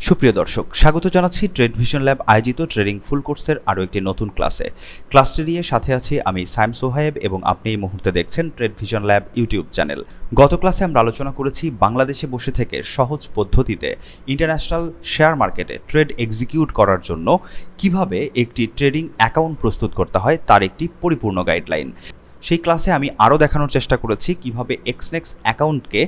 সুপ্রিয় দর্শক, স্বাগত জানাচ্ছি ট্রেড ভিশন ল্যাব আয়োজিত ট্রেডিং ফুল কোর্সের আরও একটি নতুন ক্লাসে। ক্লাসটি নিয়ে সাথে আছি আমি সাইম সোহায়েব এবং আপনি এই মুহূর্তে দেখছেন trade vision lab YouTube channel. গত ক্লাসে আমরা আলোচনা করেছি বাংলাদেশে বসে থেকে সহজ পদ্ধতিতে ইন্টারন্যাশনাল শেয়ার মার্কেটে ট্রেড এক্সিকিউট করার জন্য কিভাবে একটি ট্রেডিং অ্যাকাউন্ট প্রস্তুত করতে হয় তার একটি পরিপূর্ণ গাইডলাইন। সেই ক্লাসে আমি আরও দেখানোর চেষ্টা করেছি কিভাবে এক্সনেক্স অ্যাকাউন্টকে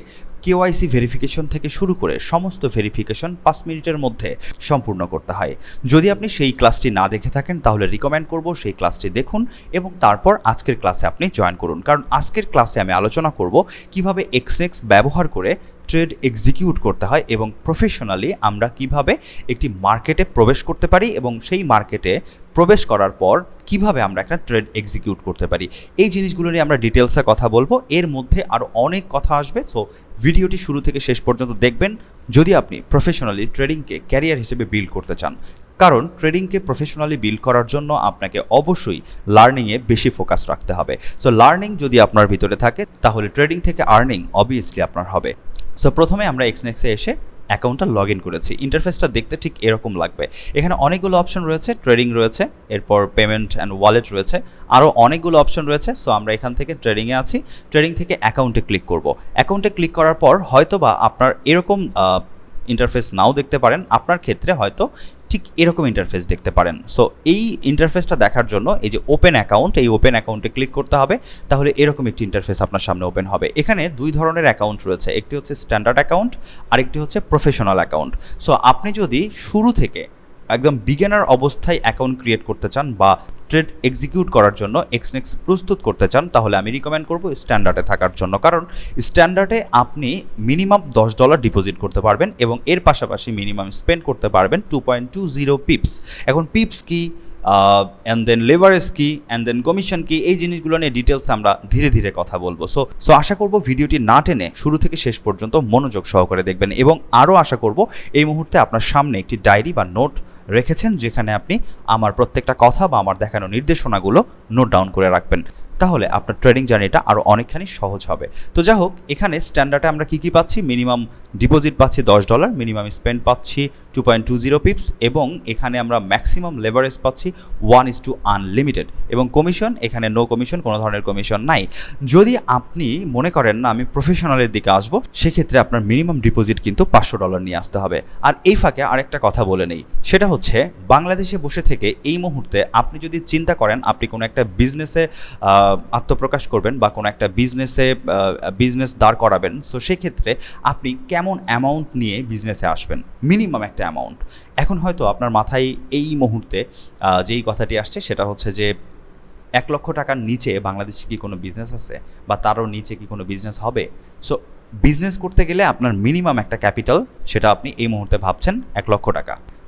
কেওয়াইসি ভেরিফিকেশন থেকে শুরু করে সমস্ত ভেরিফিকেশন 5 মিনিটের মধ্যে সম্পূর্ণ করতে হয়। যদি আপনি সেই ক্লাসটি না দেখে থাকেন তাহলে রিকমেন্ড করব সেই ক্লাসটি দেখুন এবং তারপর আজকের ক্লাসে আপনি জয়েন করুন, কারণ আজকের ক্লাসে আমি আলোচনা করব কিভাবে এক্সনেক্স ব্যবহার করে ট্রেড এক্সিকিউট করতে হয় এবং প্রফেশনালি আমরা কিভাবে একটি মার্কেটে প্রবেশ করতে পারি এবং সেই মার্কেটে প্রবেশ করার পর কিভাবে আমরা একটা ট্রেড এক্সিকিউট করতে পারি। এই জিনিসগুলো নিয়ে আমরা ডিটেলসে কথা বলবো। এর মধ্যে আরও অনেক কথা আসবে, সো ভিডিওটি শুরু থেকে শেষ পর্যন্ত দেখবেন যদি আপনি প্রফেশনালি ট্রেডিংকে ক্যারিয়ার হিসেবে বিল্ড করতে চান। কারণ ট্রেডিংকে প্রফেশনালি বিল্ড করার জন্য আপনাকে অবশ্যই লার্নিংয়ে বেশি ফোকাস রাখতে হবে। সো লার্নিং যদি আপনার ভিতরে থাকে তাহলে ট্রেডিং থেকে আর্নিং অবভিয়াসলি আপনার হবে। সো প্রথমে আমরা এক্সনেক্সে এসে অ্যাকাউন্টটা লগ ইন করেছি। ইন্টারফেসটা দেখতে ঠিক এরকম লাগবে। এখানে অনেকগুলো অপশন রয়েছে, ট্রেডিং রয়েছে, এরপর পেমেন্ট অ্যান্ড ওয়ালেট রয়েছে, আরও অনেকগুলো অপশন রয়েছে। সো আমরা এখান থেকে ট্রেডিংয়ে আছি, ট্রেডিং থেকে অ্যাকাউন্টে ক্লিক করব। অ্যাকাউন্টে ক্লিক করার পর হয়তোবা আপনার এরকম ইন্টারফেস নাও দেখতে পারেন, আপনার ক্ষেত্রে হয়তো ঠিক এরকম ইন্টারফেস দেখতে পারেন। সো এই ইন্টারফেসটা দেখার জন্য এই যে ওপেন অ্যাকাউন্ট, এই ওপেন অ্যাকাউন্টে ক্লিক করতে হবে, তাহলে এরকম একটি ইন্টারফেস আপনার সামনে ওপেন হবে। এখানে দুই ধরনের অ্যাকাউন্ট রয়েছে, একটি হচ্ছে স্ট্যান্ডার্ড অ্যাকাউন্ট, আরেকটি হচ্ছে প্রফেশনাল অ্যাকাউন্ট। সো আপনি যদি শুরু থেকে একদম বিগিনার অবস্থায় অ্যাকাউন্ট ক্রিয়েট করতে চান বা ট্রেড এক্সিকিউট করার জন্য এক্সনেক্স প্রস্তুত করতে চান তাহলে আমি রিকমেন্ড করব স্ট্যান্ডার্ডে থাকার জন্য, কারণ স্ট্যান্ডার্ডে আপনি মিনিমাম $10 ডিপোজিট করতে পারবেন এবং এর পাশাপাশি মিনিমাম স্পেন্ড করতে পারবেন 2.20 পিপস। এখন পিপস কি অ্যান্ড দেন লেভারেজ কি অ্যান্ড দেন কমিশন কি, এই জিনিসগুলো নিয়ে ডিটেলস আমরা ধীরে ধীরে কথা বলবো। সো আশা করব ভিডিওটি না টেনে শুরু থেকে শেষ পর্যন্ত মনোযোগ সহকারে দেখবেন এবং আরও আশা করব এই মুহূর্তে আপনার সামনে একটি ডায়েরি বা নোট রেখেছেন যেখানে আপনি আমার প্রত্যেকটা কথা বা আমার দেখানো নির্দেশনাগুলো নোট ডাউন করে রাখবেন, তাহলে আপনার ট্রেডিং জার্নিটা আরও অনেকখানি সহজ হবে। তো যাই হোক, এখানে স্ট্যান্ডার্ডে আমরা কী পাচ্ছি, মিনিমাম ডিপোজিট পাচ্ছি $10, মিনিমাম স্পেন্ড পাচ্ছি 2.20 পিপস এবং এখানে আমরা ম্যাক্সিমাম লেভারেজ পাচ্ছি 1:আনলিমিটেড এবং কমিশন এখানে নো কমিশন, কোনো ধরনের কমিশন নাই। যদি আপনি মনে করেন না আমি প্রফেশনালের দিকে আসবো, সেক্ষেত্রে আপনার মিনিমাম ডিপোজিট কিন্তু $500 নিয়ে আসতে হবে। আর এই ফাঁকে আরেকটা কথা বলে নেই, সেটা হচ্ছে বাংলাদেশে বসে থেকে এই মুহূর্তে আপনি যদি চিন্তা করেন আপনি কোনো একটা বিজনেসে আত্মপ্রকাশ করবেন বা কোনো একটা বিজনেস দাঁড় করাবেন, সো সেক্ষেত্রে আপনি কেমন অ্যামাউন্ট নিয়ে বিজনেসে আসবেন, মিনিমাম একটা অ্যামাউন্ট। এখন হয়তো আপনার মাথায় এই মুহূর্তে যেই কথাটি আসছে সেটা হচ্ছে যে $1 লক্ষ নিচে বাংলাদেশে কি কোনো বিজনেস আছে বা তারও নিচে কি কোনো বিজনেস হবে? সো বিজনেস করতে গেলে আপনার মিনিমাম একটা ক্যাপিটাল, সেটা আপনি এই মুহূর্তে ভাবছেন $1 লক্ষ।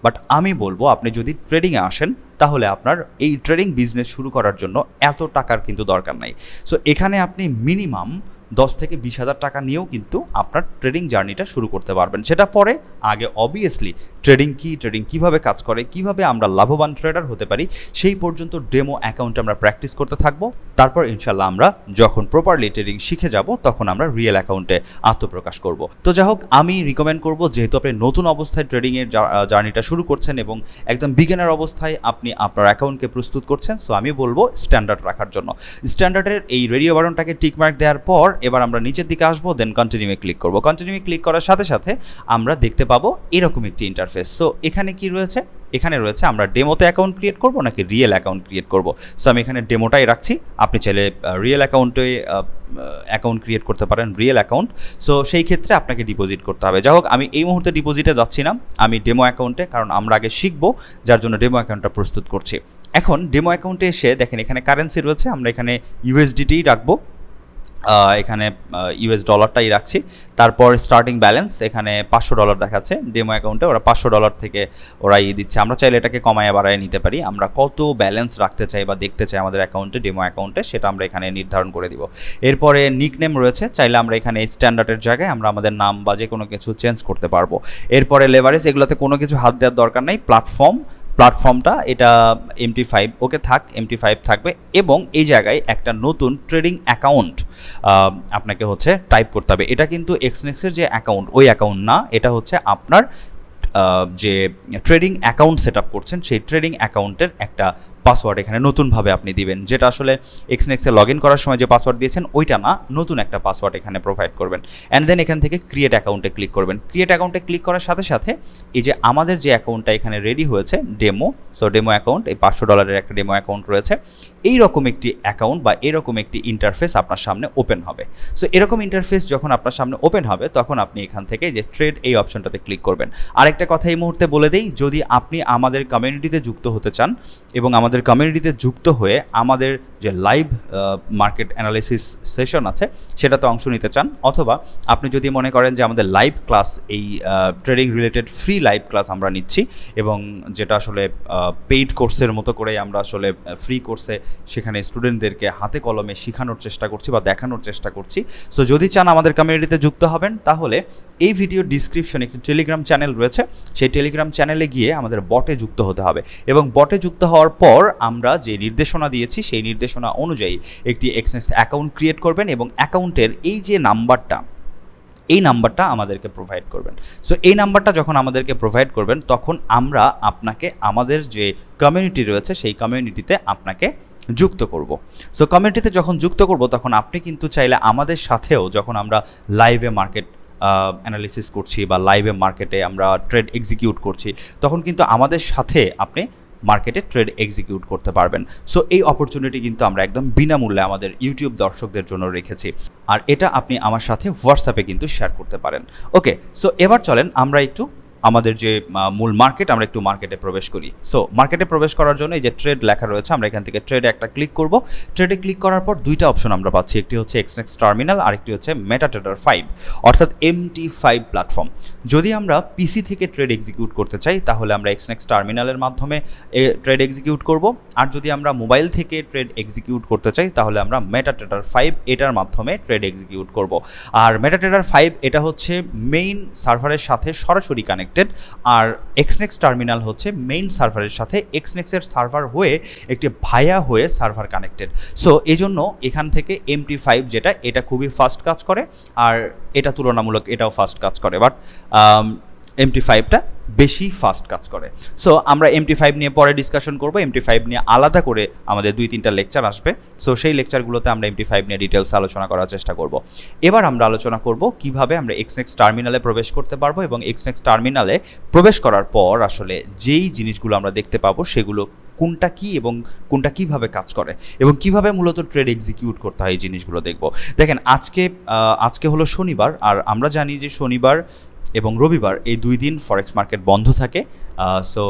বাট আমি বলবো আপনি যদি ট্রেডিংয়ে আসেন তাহলে আপনার এই ট্রেডিং বিজনেস শুরু করার জন্য এত টাকার কিন্তু দরকার নাই। সো এখানে আপনি মিনিমাম 10 থেকে 20,000 টাকা নিয়েও কিন্তু আপনার ট্রেডিং জার্নিটা শুরু করতে পারবেন। সেটা পরে, আগে অবভিয়াসলি ট্রেডিং কীভাবে কাজ করে, কিভাবে আমরা লাভবান ট্রেডার হতে পারি, সেই পর্যন্ত ডেমো অ্যাকাউন্টে আমরা প্র্যাকটিস করতে থাকবো। তারপর ইনশাল্লাহ আমরা যখন প্রপারলি ট্রেডিং শিখে যাব তখন আমরা রিয়েল অ্যাকাউন্টে আত্মপ্রকাশ করব। তো যাই হোক, আমি রিকমেন্ড করব যেহেতু আপনি নতুন অবস্থায় ট্রেডিংয়ের জার্নিটা শুরু করছেন এবং একদম বিগিনার অবস্থায় আপনি আপনার অ্যাকাউন্টকে প্রস্তুত করছেন, সো আমি বলবো স্ট্যান্ডার্ড রাখার জন্য। স্ট্যান্ডার্ডের এই রেডিও বাটনটাকে টিকমার্ক দেওয়ার পর এবার আমরা নিচের দিকে আসবো, দেন কন্টিনিউয়ে ক্লিক করব। কন্টিনিউয়ে ক্লিক করার সাথে সাথে আমরা দেখতে পাবো এরকম একটি ইন্টারফেস। সো এখানে কি রয়েছে, এখানে রয়েছে আমরা ডেমোতে অ্যাকাউন্ট ক্রিয়েট করব নাকি রিয়েল অ্যাকাউন্ট ক্রিয়েট করব। সো আমি এখানে ডেমোটাই রাখছি, আপনি চাইলে রিয়েল অ্যাকাউন্টে অ্যাকাউন্ট ক্রিয়েট করতে পারেন, রিয়েল অ্যাকাউন্ট। সো সেই ক্ষেত্রে আপনাকে ডিপোজিট করতে হবে। যাই হোক, আমি এই মুহূর্তে ডিপোজিটে যাচ্ছি না, আমি ডেমো অ্যাকাউন্টে, কারণ আমরা আগে শিখবো, যার জন্য ডেমো অ্যাকাউন্টটা প্রস্তুত করছি। এখন ডেমো অ্যাকাউন্টে এসে দেখেন এখানে কারেন্সি রয়েছে, আমরা এখানে USDT রাখবো, এখানে US ডলারটাই রাখছি। তারপর স্টার্টিং ব্যালেন্স এখানে $500 দেখাচ্ছে ডেমো অ্যাকাউন্টে, ওরা $500 থেকে ওরা দিচ্ছে। আমরা চাইলে এটাকে কমায় বাড়ায় নিতে পারি, আমরা কত ব্যালেন্স রাখতে চাই বা দেখতে চাই আমাদের অ্যাকাউন্টে, ডেমো অ্যাকাউন্টে, সেটা আমরা এখানে নির্ধারণ করে দিব। এরপরে নিকনেম রয়েছে, চাইলে আমরা এখানে স্ট্যান্ডার্ডের জায়গায় আমরা আমাদের নাম বা যে কোনো কিছু চেঞ্জ করতে পারবো। এরপরে লেভারেজ, এগুলোতে কোনো কিছু হাত দেওয়ার দরকার নেই। প্ল্যাটফর্মটা এটা MT5, ওকে থাক, MT5 থাকবে এবং এই জায়গায় একটা নতুন ট্রেডিং অ্যাকাউন্ট আপনাকে হচ্ছে টাইপ করতে হবে। এটা কিন্তু এক্সনেক্সের যে অ্যাকাউন্ট, ওই অ্যাকাউন্ট না, এটা হচ্ছে আপনার যে ট্রেডিং অ্যাকাউন্ট সেট আপ করছেন সেই ট্রেডিং অ্যাকাউন্টের একটা পাসওয়ার্ড এখানে নতুনভাবে আপনি দিবেন, যেটা আসলে এক্সনেক্সে লগ ইন করার সময় যে পাসওয়ার্ড দিয়েছেন ওইটা না, নতুন একটা পাসওয়ার্ড এখানে প্রোভাইড করবেন। অ্যান্ড দেন এখান থেকে ক্রিয়েট অ্যাকাউন্টে ক্লিক করবেন। ক্রিয়েট অ্যাকাউন্টে ক্লিক করার সাথে সাথে এই যে আমাদের যে অ্যাকাউন্টটা এখানে রেডি হয়েছে ডেমো, সো ডেমো অ্যাকাউন্ট, এই $500 একটা ডেমো অ্যাকাউন্ট রয়েছে, এইরকম একটি অ্যাকাউন্ট বা এরকম একটি ইন্টারফেস আপনার সামনে ওপেন হবে। সো এরকম ইন্টারফেস যখন আপনার সামনে ওপেন হবে তখন আপনি এখান থেকে যে ট্রেড এই অপশনটাতে ক্লিক করবেন। আরেকটা কথা এই মুহূর্তে বলে দেই, যদি আপনি আমাদের কমিউনিটিতে যুক্ত হতে চান এবং আমাদের কমিউনিটিতে যুক্ত হয়ে আমাদের যে লাইভ মার্কেট অ্যানালিসিস সেশন আছে সেটাতে অংশ নিতে চান, অথবা আপনি যদি মনে করেন যে আমাদের লাইভ ক্লাস, এই trading related free live class আমরা নিচ্ছি এবং যেটা আসলে পেইড কোর্সের মতো করে আমরা আসলে ফ্রি কোর্সে সেখানে স্টুডেন্টদেরকে হাতে কলমে শেখানোর চেষ্টা করছি বা দেখানোর চেষ্টা করছি। সো যদি চান আমাদের কমিউনিটিতে যুক্ত হবেন তাহলে এই ভিডিও ডিসক্রিপশনে একটি টেলিগ্রাম চ্যানেল রয়েছে, সেই টেলিগ্রাম চ্যানেলে গিয়ে আমাদের বটে যুক্ত হতে হবে এবং বটে যুক্ত হওয়ার পর আমরা যে নির্দেশনা দিয়েছি সেই নির্দেশনা অনুযায়ী একটি এক্সনেক্স অ্যাকাউন্ট ক্রিয়েট করবেন এবং অ্যাকাউন্টের এই যে নাম্বারটা আমাদেরকে প্রোভাইড করবেন। সো এই নাম্বারটা যখন আমাদেরকে প্রোভাইড করবেন তখন আমরা আপনাকে আমাদের যে কমিউনিটি রয়েছে সেই কমিউনিটিতে আপনাকে যুক্ত করব। সো কমিউনিটিতে যখন যুক্ত করব তখন আপনি কিন্তু চাইলে আমাদের সাথেও, যখন আমরা লাইভে মার্কেট অ্যানালিসিস করছি বা লাইভে মার্কেটে আমরা ট্রেড এক্সিকিউট করছি, তখন কিন্তু আমাদের সাথে আপনি মার্কেটে ট্রেড এক্সিকিউট করতে পারবেন। সো এই অপরচুনিটি কিন্তু আমরা একদম বিনামূল্যে আমাদের ইউটিউব দর্শকদের জন্য রেখেছি, আর এটা আপনি আমার সাথে হোয়াটসঅ্যাপে কিন্তু শেয়ার করতে পারেন। ওকে, সো এবার চলেন আমরা একটু আমাদের যে মূল মার্কেট, আমরা একটু মার্কেটে প্রবেশ করি। সো মার্কেটে প্রবেশ করার জন্য এই যে ট্রেড লেখা রয়েছে, আমরা এখান থেকে ট্রেডে একটা ক্লিক করব। ট্রেডে ক্লিক করার পর দুইটা অপশন আমরা পাচ্ছি, একটি হচ্ছে এক্সনেক্স টার্মিনাল আর একটি হচ্ছে মেটাট্রেডার 5 অর্থাৎ MT5 প্ল্যাটফর্ম। যদি আমরা পিসি থেকে ট্রেড এক্সিকিউট করতে চাই তাহলে আমরা এক্সনেক্স টার্মিনালের মাধ্যমে ট্রেড এক্সিকিউট করব, আর যদি আমরা মোবাইল থেকে ট্রেড এক্সিকিউট করতে চাই তাহলে আমরা মেটাট্রেডার 5 এটার মাধ্যমে ট্রেড এক্সিকিউট করব। আর মেটাট্রেডার 5 এটা হচ্ছে মেইন সার্ভারের সাথে সরাসরি কানেক্টেড, আর এক্সনেক্স টার্মিনাল হচ্ছে মেইন সার্ভারের সাথে এক্সনেক্সের সার্ভার হয়ে একটি ভায়া হয়ে সার্ভার কানেক্টেড। সো এই জন্য এখান থেকে MT5 যেটা, এটা খুবই ফাস্ট কাজ করে, আর এটা তুলনামূলক এটাও ফাস্ট কাজ করে, বাট MT5টা বেশি ফাস্ট কাজ করে। সো আমরা MT5 নিয়ে পরে ডিসকাশন করব, MT5 নিয়ে আলাদা করে আমাদের 2-3টা লেকচার আসবে। সো সেই লেকচারগুলোতে আমরা MT5 নিয়ে ডিটেলস আলোচনা করার চেষ্টা করব। এবার আমরা আলোচনা করব কিভাবে আমরা এক্সনেক্স টার্মিনালে প্রবেশ করতে পারবো এবং এক্সনেক্স টার্মিনালে প্রবেশ করার পর আসলে যেই জিনিসগুলো আমরা দেখতে পাবো সেগুলো কোনটা কী এবং কোনটা কীভাবে কাজ করে এবং কিভাবে মূলত ট্রেড এক্সিকিউট করতে হয় এই জিনিসগুলো দেখব। দেখেন আজকে হলো শনিবার, আর আমরা জানি যে শনিবার এবং রবিবার এই 2 দিন ফরেক্স মার্কেট বন্ধ থাকে। সো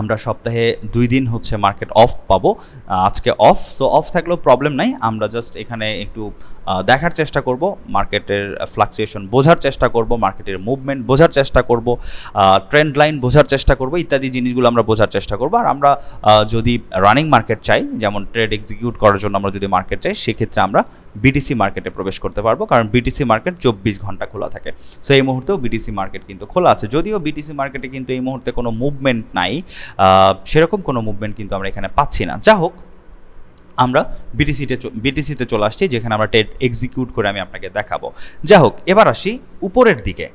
আমরা সপ্তাহে 2 দিন হচ্ছে মার্কেট অফ পাবো, আজকে অফ। সো অফ থাকলেও প্রবলেম নাই, আমরা জাস্ট এখানে একটু দেখার চেষ্টা করব, মার্কেটের ফ্লাকচুয়েশন বোঝার চেষ্টা করব, মার্কেটের মুভমেন্ট বোঝার চেষ্টা করব, ট্রেন্ড লাইন বোঝার চেষ্টা করব, ইত্যাদি জিনিসগুলো আমরা বোঝার চেষ্টা করব। আর আমরা যদি রানিং মার্কেট চাই, যেমন ট্রেড এক্সিকিউট করার জন্য আমরা যদি মার্কেট চাই, সেক্ষেত্রে আমরা বিটিসি মার্কেটে প্রবেশ করতে পারবো, কারণ বিটিসি মার্কেট 24 ঘন্টা খোলা থাকে। সো এই মুহূর্তেও বিটিসি মার্কেট কিন্তু খোলা আছে, যদিও বিটিসি মার্কেটে কিন্তু এই মুহূর্তে কোনো মুভমেন্ট নাই, সেরকম কোনো মুভমেন্ট কিন্তু আমরা এখানে পাচ্ছি না। যা হোক, আমরা বিটিসিতে চলে আসছি, যেখানে আমরা ট্রেড এক্সিকিউট করে আমি আপনাকে দেখাবো। যা হোক, এবার আসি উপরের দিকে।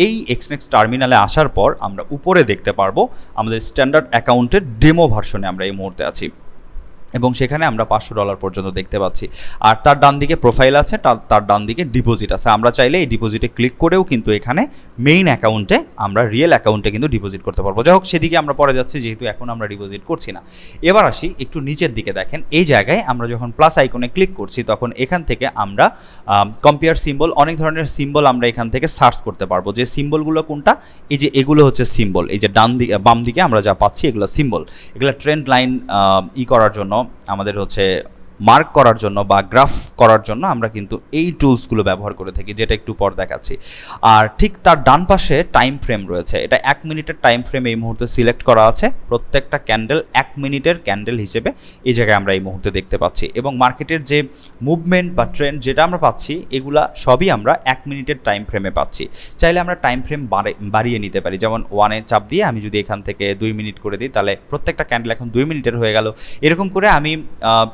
এই এক্সনেক্স টার্মিনালে আসার পর আমরা উপরে দেখতে পারবো আমাদের স্ট্যান্ডার্ড অ্যাকাউন্টের ডেমো ভার্সনে আমরা এই মুহূর্তে আছি এবং সেখানে আমরা $500 পর্যন্ত দেখতে পাচ্ছি, আর তার ডান দিকে প্রোফাইল আছে, তার ডান দিকে ডিপোজিট আছে। আমরা চাইলে এই ডিপোজিটে ক্লিক করেও কিন্তু এখানে মেইন অ্যাকাউন্টে, আমরা রিয়েল অ্যাকাউন্টে কিন্তু ডিপোজিট করতে পারবো। যাই হোক, সেদিকে আমরা পরে যাচ্ছি, যেহেতু এখন আমরা ডিপোজিট করছি না। এবার আসি একটু নিচের দিকে। দেখেন এই জায়গায় আমরা যখন প্লাস আইকনে ক্লিক করছি তখন এখান থেকে আমরা কম্পেয়ার সিম্বল, অনেক ধরনের সিম্বল আমরা এখান থেকে সার্চ করতে পারবো। যে সিম্বলগুলো কোনটা, এই যে এগুলো হচ্ছে সিম্বল, এই যে বাম দিকে আমরা যা পাচ্ছি এগুলো সিম্বল, এগুলো ট্রেন্ড লাইন করার জন্য, আমাদের হচ্ছে মার্ক করার জন্য বা গ্রাফ করার জন্য আমরা কিন্তু এই টুলসগুলো ব্যবহার করে থাকি, যেটা একটু পর দেখাচ্ছি। আর ঠিক তার ডান পাশে টাইম ফ্রেম রয়েছে, এটা 1 মিনিটের টাইম ফ্রেম এই মুহূর্তে সিলেক্ট করা আছে। প্রত্যেকটা ক্যান্ডেল 1 মিনিটের ক্যান্ডেল হিসেবে এই জায়গায় আমরা এই মুহূর্তে দেখতে পাচ্ছি, এবং মার্কেটের যে মুভমেন্ট বা ট্রেন্ড যেটা আমরা পাচ্ছি এগুলা সবই আমরা 1 মিনিটের টাইম ফ্রেমে পাচ্ছি। চাইলে আমরা টাইম ফ্রেম বাড়িয়ে নিতে পারি, যেমন 1-এ চাপ দিয়ে আমি যদি এখান থেকে 2 মিনিট করে দিই তাহলে প্রত্যেকটা ক্যান্ডেল এখন 2 মিনিটের হয়ে গেল। এরকম করে আমি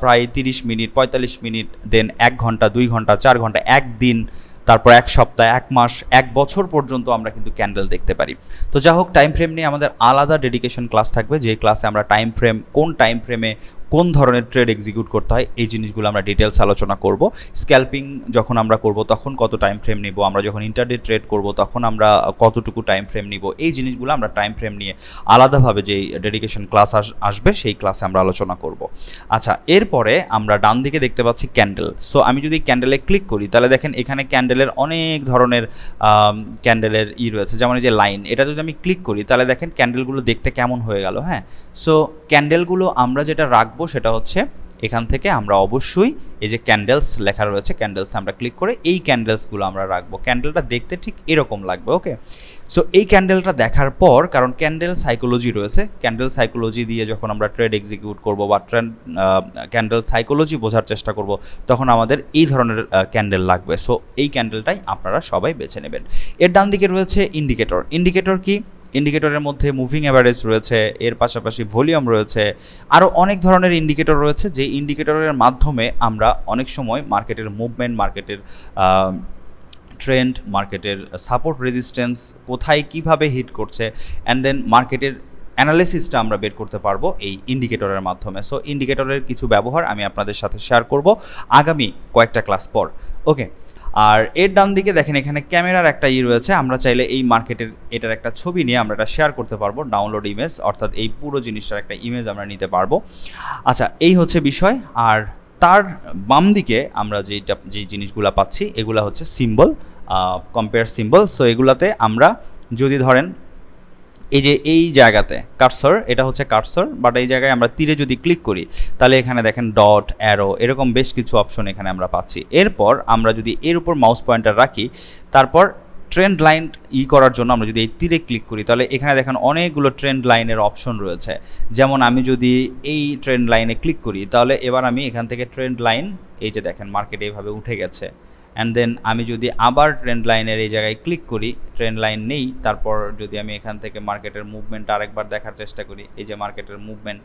প্রায় 30 মিনিট, 45 মিনিট, দেন 1 ঘন্টা, 2 ঘন্টা, 4 ঘন্টা, 1 দিন, তারপর 1 সপ্তাহ, 1 মাস, 1 বছর পর্যন্ত আমরা কিন্তু ক্যান্ডেল দেখতে পারি। তো যা হোক, টাইম ফ্রেম নিয়ে আমাদের আলাদা ডেডিকেশন ক্লাস থাকবে, যে ক্লাসে আমরা কোন টাইম ফ্রেমে কোন ধরনের ট্রেড এক্সিকিউট করতে হয় এই জিনিসগুলো আমরা ডিটেলস আলোচনা করব। স্ক্যাল্পিং যখন আমরা করব তখন কত টাইম ফ্রেম নিব, আমরা যখন ইন্টারডে ট্রেড করব তখন আমরা কতটুকু টাইম ফ্রেম নিব, এই জিনিসগুলো আমরা টাইম ফ্রেম নিয়ে আলাদাভাবে যেই ডেডিকেশন ক্লাস আসবে সেই ক্লাসে আমরা আলোচনা করব। আচ্ছা, এরপরে আমরা ডান দিকে দেখতে পাচ্ছি ক্যান্ডেল। সো আমি যদি ক্যান্ডেলে ক্লিক করি তাহলে দেখেন এখানে ক্যান্ডেলের অনেক ধরনের ক্যান্ডেলের রয়েছে, যেমন এই যে লাইন, এটা যদি আমি ক্লিক করি তাহলে দেখেন ক্যান্ডেলগুলো দেখতে কেমন হয়ে গেল। হ্যাঁ, সো ক্যান্ডেলগুলো আমরা যেটা রাখবো সেটা হচ্ছে এখান থেকে আমরা অবশ্যই এই যে ক্যান্ডেলস লেখা রয়েছে, ক্যান্ডেলস আমরা ক্লিক করে এই ক্যান্ডেলসগুলো আমরা রাখবো। ক্যান্ডেলটা দেখতে ঠিক এরকম লাগবে। ওকে, সো এই ক্যান্ডেলটা দেখার পর, কারণ ক্যান্ডেল সাইকোলজি রয়েছে, ক্যান্ডেল সাইকোলজি দিয়ে যখন আমরা ট্রেড এক্সিকিউট করব বা ক্যান্ডেল সাইকোলজি বোঝার চেষ্টা করব তখন আমাদের এই ধরনের ক্যান্ডেল লাগবে। সো এই ক্যান্ডেলটাই আপনারা সবাই বেছে নেবেন। এর ডান দিকে রয়েছে ইন্ডিকেটর। ইন্ডিকেটর কি? ইন্ডিকেটরের মধ্যে মুভিং অ্যাভারেজ রয়েছে, এর পাশাপাশি ভলিউম রয়েছে, আরও অনেক ধরনের ইন্ডিকেটর রয়েছে, যে ইন্ডিকেটরের মাধ্যমে আমরা অনেক সময় মার্কেটের মুভমেন্ট, মার্কেটের ট্রেন্ড, মার্কেটের সাপোর্ট রেজিস্ট্যান্স কোথায় কিভাবে হিট করছে, অ্যান্ড দেন মার্কেটের অ্যানালিসিসটা আমরা বের করতে পারবো এই ইন্ডিকেটরের মাধ্যমে। সো ইন্ডিকেটরের কিছু ব্যবহার আমি আপনাদের সাথে শেয়ার করব আগামী কয়েকটা ক্লাস পর। ওকে, আর এর ডান দিকে দেখেন এখানে ক্যামেরার একটা রয়েছে, আমরা চাইলে এই মার্কেটের এটার একটা ছবি নিয়ে আমরা এটা শেয়ার করতে পারবো, ডাউনলোড ইমেজ, অর্থাৎ এই পুরো জিনিসটার একটা ইমেজ আমরা নিতে পারবো। আচ্ছা, এই হচ্ছে বিষয়। আর তার বাম দিকে আমরা যেই জিনিসগুলো পাচ্ছি এগুলো হচ্ছে সিম্বল, কম্পেয়ার সিম্বল। সো এগুলাতে আমরা যদি ধরেন এই যে এই জায়গাতে কার্সর, এটা হচ্ছে কার্সর, বাট এই জায়গায় আমরা তীরে যদি ক্লিক করি তাহলে এখানে দেখেন ডট, অ্যারো, এরকম বেশ কিছু অপশন এখানে আমরা পাচ্ছি। এরপর আমরা যদি এর উপর মাউস পয়েন্টার রাখি, তারপর ট্রেন্ড লাইন করার জন্য আমরা যদি এই তীরে ক্লিক করি তাহলে এখানে দেখেন অনেকগুলো ট্রেন্ড লাইনের অপশন রয়েছে। যেমন আমি যদি এই ট্রেন্ড লাইনে ক্লিক করি তাহলে এবার আমি এখান থেকে ট্রেন্ড লাইন, এই যে দেখেন মার্কেট এইভাবে উঠে গেছে, অ্যান্ড দেন আমি যদি আবার ট্রেন্ড লাইনের এই জায়গায় ক্লিক করি, ট্রেন্ড লাইন নেই, তারপর যদি আমি এখান থেকে মার্কেটের মুভমেন্ট আরেকবার দেখার চেষ্টা করি, এই যে মার্কেটের মুভমেন্ট।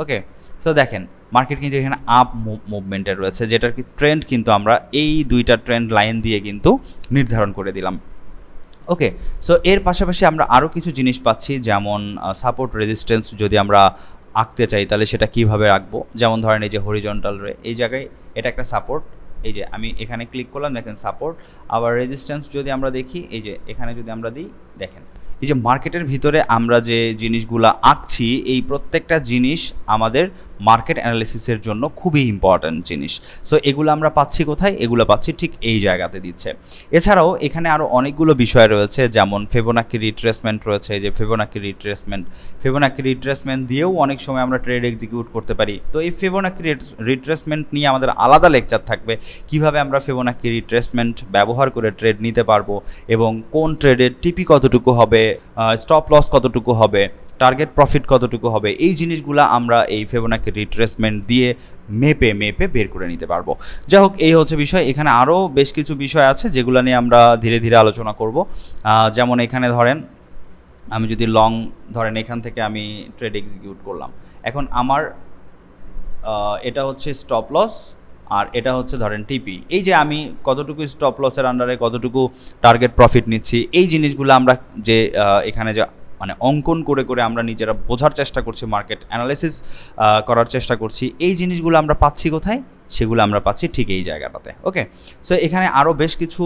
ওকে, সো দেখেন মার্কেট কিন্তু এখানে আপ মুভমেন্টে রয়েছে, যেটার কি ট্রেন্ড কিন্তু আমরা এই দুইটা ট্রেন্ড লাইন দিয়ে কিন্তু নির্ধারণ করে দিলাম। ওকে, সো এর পাশাপাশি আমরা আরও কিছু জিনিস পাচ্ছি, যেমন সাপোর্ট রেজিস্ট্যান্স যদি আমরা আঁকতে চাই তাহলে সেটা কীভাবে আঁকবো। যেমন ধরেন এই যে হরিজন্টাল রে, এই জায়গায় এটা একটা সাপোর্ট, এই যে আমি এখানে ক্লিক করলাম, দেখেন সাপোর্ট। আবার রেজিস্ট্যান্স যদি আমরা দেখি, এই যে এখানে যদি আমরা দিই, দেখেন এই যে মার্কেটের ভিতরে আমরা যে জিনিসগুলো আঁকছি এই প্রত্যেকটা জিনিস আমাদের মার্কেট অ্যানালিসিসের জন্য খুবই ইম্পর্ট্যান্ট জিনিস। সো এগুলো আমরা পাচ্ছি কোথায়? এগুলো পাচ্ছি ঠিক এই জায়গাতে দিচ্ছে। এছাড়াও এখানে আরও অনেকগুলো বিষয় রয়েছে, যেমন ফিবোনাকি রিট্রেসমেন্ট রয়েছে, যে ফিবোনাকি রিট্রেসমেন্ট দিয়েও অনেক সময় আমরা ট্রেড এক্সিকিউট করতে পারি। তো এই ফিবোনাকি রিট্রেসমেন্ট নিয়ে আমাদের আলাদা লেকচার থাকবে, কিভাবে আমরা ফিবোনাকি রিট্রেসমেন্ট ব্যবহার করে ট্রেড নিতে পারবো, এবং কোন ট্রেডের টিপি কতটুকু হবে, স্টপ লস কতটুকু হবে, টার্গেট প্রফিট কতটুকু হবে, এই জিনিসগুলো আমরা এই ফিবোনাকি রিট্রেসমেন্ট দিয়ে মেপে বের করে নিতে পারবো। যাই হোক, এই হচ্ছে বিষয়। এখানে আরও বেশ কিছু বিষয় আছে যেগুলো নিয়ে আমরা ধীরে ধীরে আলোচনা করব। যেমন এখানে ধরেন আমি যদি লং ধরেন এখান থেকে আমি ট্রেড এক্সিকিউট করলাম, এখন আমার এটা হচ্ছে স্টপ লস আর এটা হচ্ছে ধরেন টিপি, এই যে আমি কতটুকু স্টপ লসের আন্ডারে কতটুকু টার্গেট প্রফিট নিচ্ছি, এই জিনিসগুলো আমরা যে এখানে যে মানে অঙ্কন করে করে আমরা নিজেরা বোঝার চেষ্টা করছি, মার্কেট অ্যানালাইসিস করার চেষ্টা করছি, এই জিনিসগুলো আমরা পাচ্ছি কোথায়? সেগুলো আমরা পাচ্ছি ঠিক এই জায়গাটাতে। ওকে, সো এখানে আরও বেশ কিছু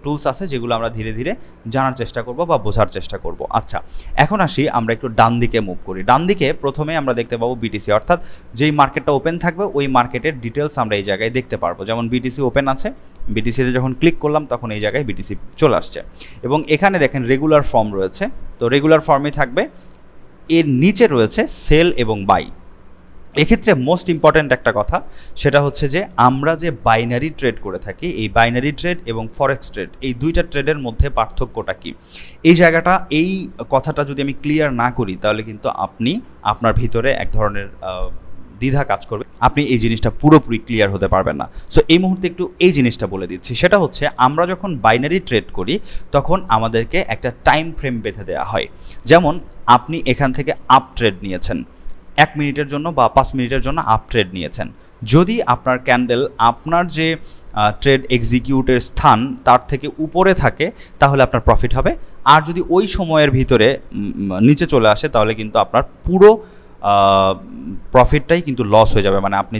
টুলস আছে যেগুলো আমরা ধীরে ধীরে জানার চেষ্টা করব বা বোঝার চেষ্টা করব। আচ্ছা, এখন আসি আমরা একটু ডান দিকে মুভ করি। ডান দিকে প্রথমে আমরা দেখতে পাবো বিটিসি, অর্থাৎ যেই মার্কেটটা ওপেন থাকবে ওই মার্কেটের ডিটেলস আমরা এই জায়গায় দেখতে পারবো। যেমন বিটিসি ওপেন আছে, বিটিসিতে যখন ক্লিক করলাম তখন এই জায়গায় বিটিসি চলে আসছে, এবং এখানে দেখেন রেগুলার ফর্ম রয়েছে, তো রেগুলার ফর্মই থাকবে। এর নিচে রয়েছে সেল এবং বাই। এক্ষেত্রে মোস্ট ইম্পর্ট্যান্ট একটা কথা, সেটা হচ্ছে যে আমরা যে বাইনারি ট্রেড করে থাকি, এই বাইনারি ট্রেড এবং ফরেক্স ট্রেড, এই দুইটা ট্রেডের মধ্যে পার্থক্যটা কী, এই কথাটা যদি আমি ক্লিয়ার না করি তাহলে কিন্তু আপনার ভিতরে এক ধরনের দ্বিধা কাজ করবে, আপনি এই জিনিসটা পুরোপুরি ক্লিয়ার হতে পারবেন না। সো এই মুহূর্তে একটু এই জিনিসটা বলে দিচ্ছি, সেটা হচ্ছে আমরা যখন বাইনারি ট্রেড করি তখন আমাদেরকে একটা টাইম ফ্রেম বেঁধে দেওয়া হয়। যেমন আপনি এখান থেকে আপ ট্রেড নিয়েছেন 1 মিনিটের জন্য বা 5 মিনিটের জন্য আপ ট্রেড নিয়েছেন, যদি আপনার ক্যান্ডেল আপনার যে ট্রেড এক্সিকিউটের স্থান তার থেকে উপরে থাকে তাহলে আপনার প্রফিট হবে, আর যদি ওই সময়ের ভিতরে নিচে চলে আসে তাহলে কিন্তু আপনার পুরো প্রফিটটাই কিন্তু লস হয়ে যাবে, মানে আপনি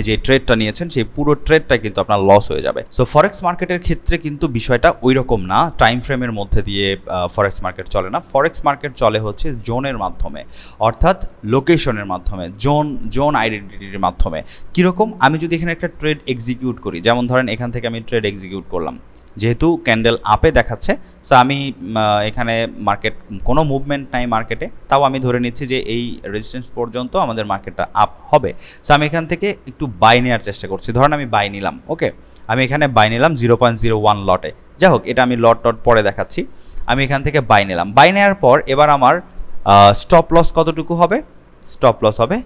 যে ট্রেডটা নিয়েছেন সেই পুরো ট্রেডটা কিন্তু আপনার লস হয়ে যাবে। সো ফরেক্স মার্কেটের ক্ষেত্রে কিন্তু বিষয়টা ওই রকম না, টাইম ফ্রেমের মধ্যে দিয়ে ফরেক্স মার্কেট চলে না। ফরেক্স মার্কেট চলে হচ্ছে জোনের মাধ্যমে, অর্থাৎ লোকেশনের মাধ্যমে, জোন আইডেন্টিটির মাধ্যমে। কীরকম, আমি যদি এখানে একটা ট্রেড এক্সিকিউট করি, যেমন ধরেন এখান থেকে আমি ট্রেড এক্সিকিউট করলাম, যেহেতু ক্যান্ডেল আপে দেখাচ্ছে, সো আমি এখানে মার্কেট কোনো মুভমেন্ট নাই মার্কেটে, তাও আমি ধরে নিচ্ছি যে এই রেজিস্ট্যান্স পর্যন্ত আমাদের মার্কেটটা আপ হবে। সো আমি এখান থেকে একটু বাই নেওয়ার চেষ্টা করছি, ধরেন আমি বাই নিলাম, ওকে, আমি এখানে বাই নিলাম 0.01 লটে, যাই হোক এটা আমি লট পরে দেখাচ্ছি। আমি এখান থেকে বাই নিলাম, বাই নেওয়ার পর এবার আমার স্টপ লস কতটুকু হবে? স্টপ লস হবে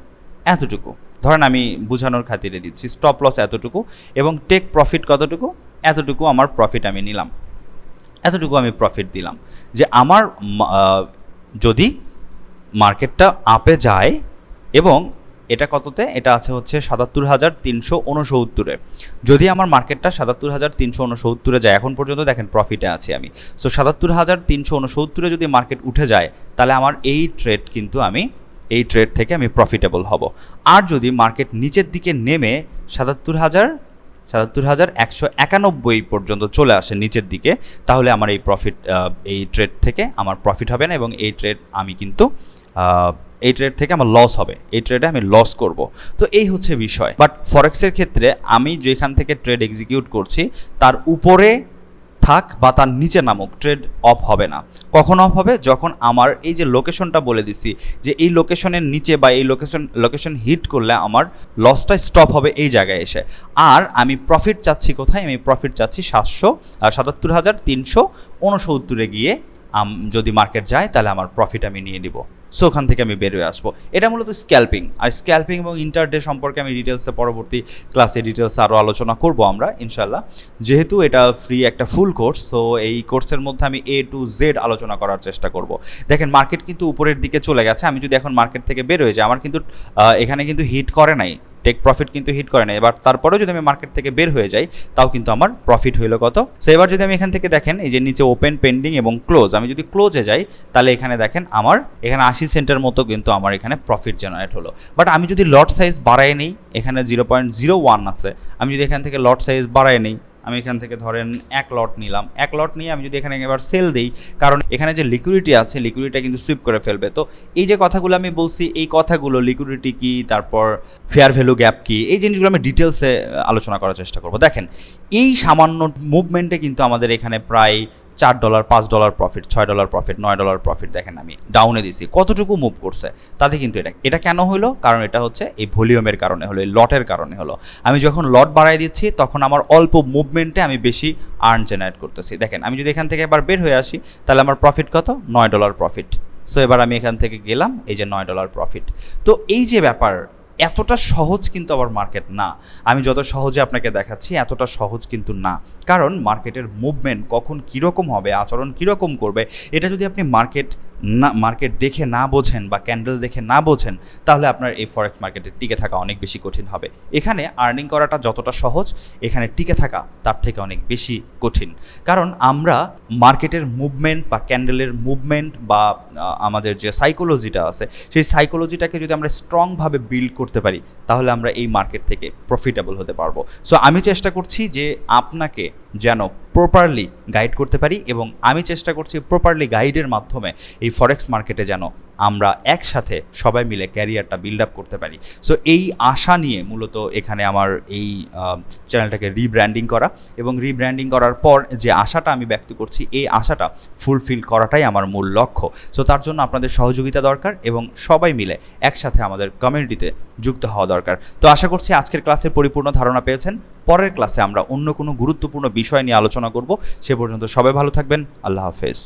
এতটুকু, ধরেন আমি বোঝানোর খাতিরে দিচ্ছি, স্টপ লস এতটুকু, এবং টেক প্রফিট কতটুকু? এতটুকু আমার প্রফিট আমি নিলাম, এতটুকু আমি প্রফিট দিলাম। যে আমার যদি মার্কেটটা আপে যায় এবং এটা কততে, এটা আছে হচ্ছে 77,369, যদি আমার মার্কেটটা 77,369 যায়, এখন পর্যন্ত দেখেন প্রফিটে আছি আমি। সো 77,369 যদি মার্কেট উঠে যায় তাহলে আমার এই ট্রেড কিন্তু এই ট্রেড থেকে আমি প্রফিটেবল হব। আর যদি মার্কেট নিচের দিকে নেমে 77,191 পর্যন্ত চলে আসে নিচের দিকে, তাহলে আমার এই ট্রেড থেকে আমার প্রফিট হবে না, এবং এই ট্রেড থেকে আমার লস হবে, এই ট্রেডে আমি লস করব। তো এই হচ্ছে বিষয়। বাট ফরেক্সের ক্ষেত্রে আমি যেখান থেকে ট্রেড এক্সিকিউট করছি তার উপরে থাক বা তার নিচে নামুক, ট্রেড অফ হবে না। কখন অফ হবে? যখন আমার এই যে লোকেশনটা বলে দিছি যে এই লোকেশনের নিচে বা এই লোকেশন হিট করলে আমার লসটা স্টপ হবে এই জায়গায় এসে। আর আমি প্রফিট চাচ্ছি কোথায়? আমি প্রফিট চাচ্ছি 77,369 গিয়ে যদি মার্কেট যায় তাহলে আমার প্রফিট আমি নিয়ে নিব। সো ওখান থেকে আমি বেরোয় আসবো। এটা মূলত স্ক্যাল্পিং। আর স্ক্যাল্পিং এবং ইন্টারডে সম্পর্কে আমি ডিটেলসে পরবর্তী ক্লাসে ডিটেলসে আরও আলোচনা করব আমরা ইনশাল্লাহ। যেহেতু এটা ফ্রি একটা ফুল কোর্স, সো এই কোর্সের মধ্যে আমি A to Z আলোচনা করার চেষ্টা করব। দেখেন মার্কেট কিন্তু উপরের দিকে চলে গেছে, আমি যদি এখন মার্কেট থেকে বের হয়ে যাই, আমার কিন্তু এখানে কিন্তু হিট করে নাই, টেক প্রফিট কিন্তু হিট করে না। এবার তারপরেও যদি আমি মার্কেট থেকে বের হয়ে যাই তাও কিন্তু আমার প্রফিট হইলো কত? সো এবার যদি আমি এখান থেকে দেখেন এই যে নিচে ওপেন, পেন্ডিং এবং ক্লোজ, আমি যদি ক্লোজে যাই তাহলে এখানে দেখেন আমার এখানে 80 সেন্টের মতো কিন্তু আমার এখানে প্রফিট জেনারেট হলো। বাট আমি যদি লট সাইজ বাড়াই নেই, এখানে 0.01 আছে, আমি যদি এখান থেকে লট সাইজ বাড়াই নেই, আমি এখান থেকে ধরেন 1 লট নিলাম, 1 লট নিয়ে আমি যদি এখানে এবার সেল দিই, কারণ এখানে যে লিকুইডিটি আছে লিকুইডিটিটা কিন্তু সুইপ করে ফেলবে। তো এই যে কথাগুলো আমি বলছি, এই কথাগুলো লিকুইডিটি কি, তারপর ফেয়ার ভ্যালু গ্যাপ কি, এই জিনিসগুলো আমি ডিটেলসে আলোচনা করার চেষ্টা করব। দেখেন এই সামান্য মুভমেন্টে কিন্তু আমাদের এখানে প্রায় $4, $5 প্রফিট, $6 প্রফিট, $9 প্রফিট। দেখেন আমি ডাউনে দিছি, কতটুকু মুভ করছে তাতে কিন্তু এটা কেন হলো? কারণ এটা হচ্ছে এই ভলিউমের কারণে হলো, এই লটের কারণে হলো। আমি যখন লট বাড়াই দিচ্ছি তখন আমার অল্প মুভমেন্টে আমি বেশি আর্ন জেনারেট করতেছি। দেখেন আমি যদি এখান থেকে এবার বের হয়ে আসি তাহলে আমার প্রফিট কত? $9 প্রফিট। সো এবার আমি এখান থেকে গেলাম, এই যে $9 প্রফিট। তো এই যে ব্যাপার, এতটা সহজ কিন্তু আবার মার্কেট না। আমি যত সহজে আপনাকে দেখাচ্ছি এতটা সহজ কিন্তু না, কারণ মার্কেটের মুভমেন্ট কখন কীরকম হবে, আচরণ কীরকম করবে, এটা যদি আপনি মার্কেট দেখে না বোঝেন বা ক্যান্ডেল দেখে না বোঝেন তাহলে আপনার এই ফরেক্স মার্কেটে টিকে থাকা অনেক বেশি কঠিন হবে। এখানে আর্নিং করাটা যতটা সহজ, এখানে টিকে থাকা তার থেকে অনেক বেশি কঠিন। কারণ আমরা মার্কেটের মুভমেন্ট বা ক্যান্ডেলের মুভমেন্ট বা আমাদের যে সাইকোলজিটা আছে সেই সাইকোলজিটাকে যদি আমরা স্ট্রংভাবে বিল্ড করতে পারি তাহলে আমরা এই মার্কেট থেকে প্রফিটেবল হতে পারবো। সো আমি চেষ্টা করছি যে আপনাকে যেন প্রপারলি গাইড করতে পারি, এবং আমি চেষ্টা করছি প্রপারলি গাইডের মাধ্যমে এই ফরেক্স মার্কেটে যেন আমরা একসাথে সবাই মিলে ক্যারিয়ারটা বিল্ড আপ করতে পারি। সো এই আশা নিয়ে মূলত এখানে আমার এই চ্যানেলটাকে রিব্র্যান্ডিং করা, এবং রিব্র্যান্ডিং করার পর যে আশাটা আমি ব্যক্ত করছি এই আশাটা ফুলফিল করাটাই আমার মূল লক্ষ্য। সো তার জন্য আপনাদের সহযোগিতা দরকার এবং সবাই মিলে একসাথে আমাদের কমিউনিটিতে যুক্ত হওয়া দরকার। তো আশা করছি আজকের ক্লাসের পরিপূর্ণ ধারণা পেয়েছেন। পরের ক্লাসে আমরা অন্য কোনো গুরুত্বপূর্ণ বিষয় নিয়ে আলোচনা করব। সে পর্যন্ত সবাই ভালো থাকবেন। আল্লাহ হাফেজ।